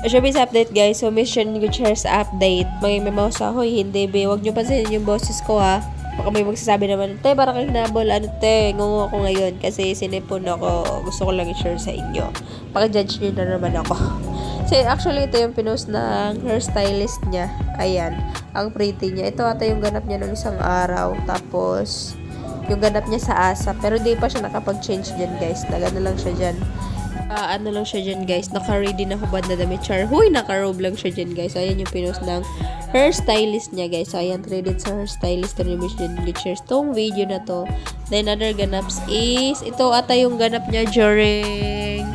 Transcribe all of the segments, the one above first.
Showbiz update guys. So Mission Gutierrez update. May mouse ako. Hindi be. Huwag nyo pansinin yung boses ko ha. Baka may magsasabi naman, te, parang kang hinabol. Ano te, ngungo ako ngayon. Kasi sinipon ako. Gusto ko lang i-share sa inyo. Paka-judge nyo na naman ako. So actually ito yung pinost ng hairstylist niya. Ayan. Ang pretty niya. Ito ata yung ganap niya ng isang araw. Tapos yung ganap niya sa ASAP. Pero di pa siya nakapag-change dyan guys. Nagano lang siya dyan. Ano lang siya dyan guys, naka-ready na hubad na damit. Char, huy, naka-robe lang siya dyan guys. So, ayan yung pinost ng hairstylist niya guys. So, ayan, credit sa hairstylist na Mission Gutierrez tong video na to. Then, other ganaps is, ito ata yung ganap niya during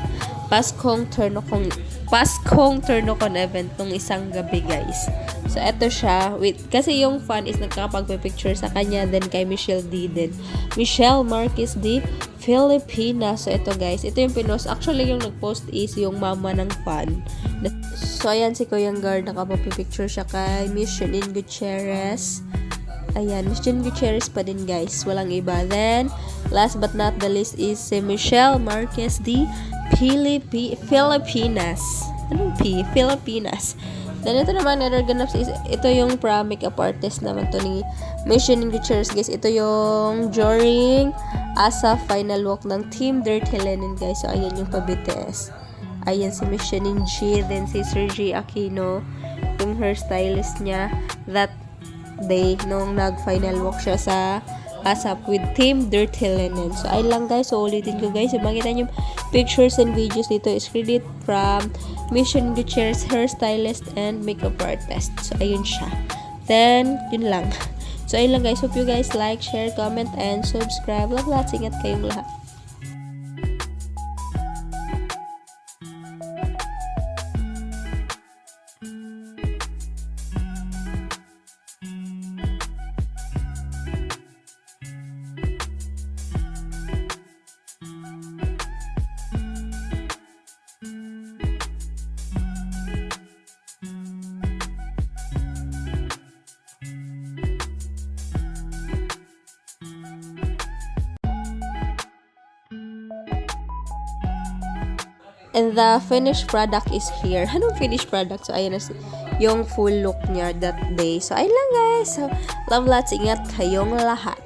Paskong Turnocon event nung isang gabi guys. So, eto siya. Kasi yung fan is nagkakapagpipicture sa kanya, then kay Michelle D. Then, Michelle Marquez D. Filipina. So, ito guys. Ito yung pinost. Actually, yung nag-post is yung mama ng fan. So, ayan si Kuya Guard. Nakapagpipicture siya kay Mission Gutierrez. Ayan, Mission Gutierrez pa din guys. Walang iba. Then, last but not the least is si Michelle Marquez D. Filipinas. Anong P? Filipinas. Then, ito naman, other ganaps is, ito yung makeup artist naman to ni Mission Gutierrez, guys. Ito yung during ASAP final walk ng Team Dirty Linen, guys. So, ayan yung pa-BTS. Ayan si Mission G, then si Sergi Aquino, yung hairstylist niya, that day, nung nag-final walk siya sa ASAP with Team Dirty Linen. So, ayun lang guys. So, ulitin ko guys. Yung makita nyo pictures and videos dito is credit from Mission Gutierrez, hairstylist and makeup artist. So, ayun siya. Then, yun lang. So, ayun lang guys. Hope you guys like, share, comment, and subscribe. Love lots. Ingat kayong lahat. And the finished product is here. Anong finished product? So, ayan na yung full look niya that day. So, ayun lang guys. So, love lots. Ingat kayong lahat.